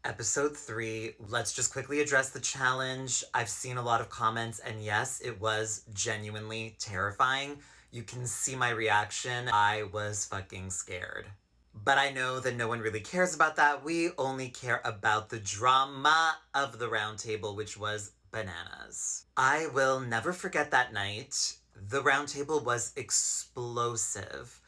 Episode 3, let's just quickly address the challenge. I've seen a lot of comments, and yes, it was genuinely terrifying. You can see my reaction. I was fucking scared. But I know that no one really cares about that. We only care about the drama of the round table, which was bananas. I will never forget that night. The round table was explosive.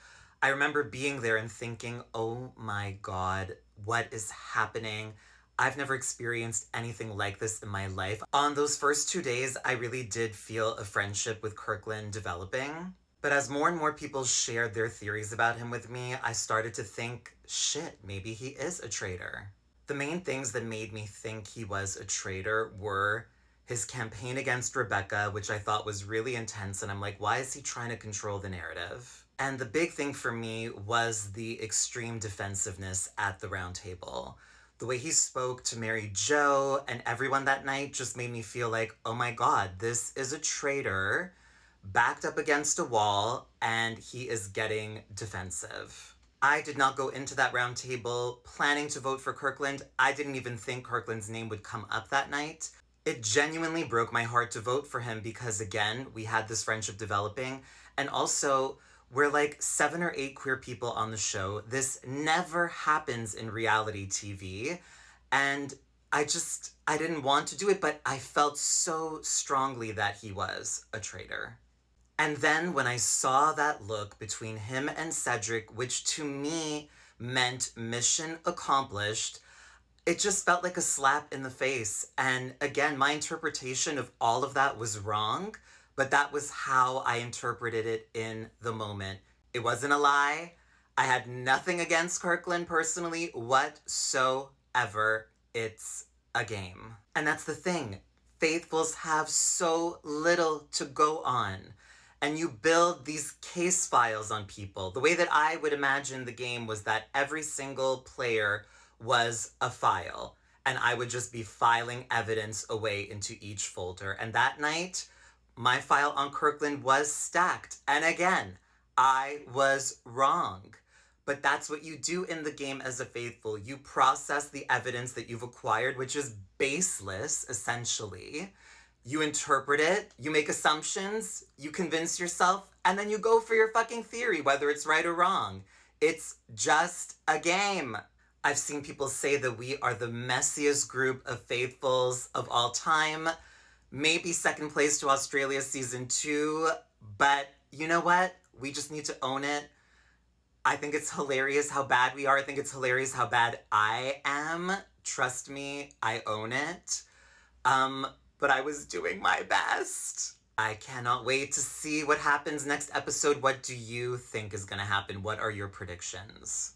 I remember being there and thinking, oh my God, what is happening? I've never experienced anything like this in my life. On those first 2 days, I really did feel a friendship with Kirkland developing. But as more and more people shared their theories about him with me, I started to think, shit, maybe he is a traitor. The main things that made me think he was a traitor were his campaign against Rebecca, which I thought was really intense, and I'm like, why is he trying to control the narrative? And the big thing for me was the extreme defensiveness at the round table. The way he spoke to Mary Jo and everyone that night just made me feel like, oh my God, this is a traitor backed up against a wall, and he is getting defensive. I did not go into that round table planning to vote for Kirkland. I didn't even think Kirkland's name would come up that night. It genuinely broke my heart to vote for him because, again, we had this friendship developing, and also, we're like 7 or 8 queer people on the show. This never happens in reality TV, and I didn't want to do it, but I felt so strongly that he was a traitor. And then when I saw that look between him and Cedric, which to me meant mission accomplished, it just felt like a slap in the face. And again, my interpretation of all of that was wrong, but that was how I interpreted it in the moment. It wasn't a lie. I had nothing against Kirkland personally whatsoever. It's a game. And that's the thing. Faithfuls have so little to go on. And you build these case files on people. The way that I would imagine the game was that every single player was a file, and I would just be filing evidence away into each folder. And that night, my file on Kirkland was stacked. And again, I was wrong. But that's what you do in the game as a faithful. You process the evidence that you've acquired, which is baseless, essentially. You interpret it, you make assumptions, you convince yourself, and then you go for your fucking theory, whether it's right or wrong. It's just a game. I've seen people say that we are the messiest group of faithfuls of all time. Maybe second place to Australia season 2, but you know what? We just need to own it. I think it's hilarious how bad we are. I think it's hilarious how bad I am. Trust me, I own it. But I was doing my best. I cannot wait to see what happens next episode. What do you think is gonna happen? What are your predictions?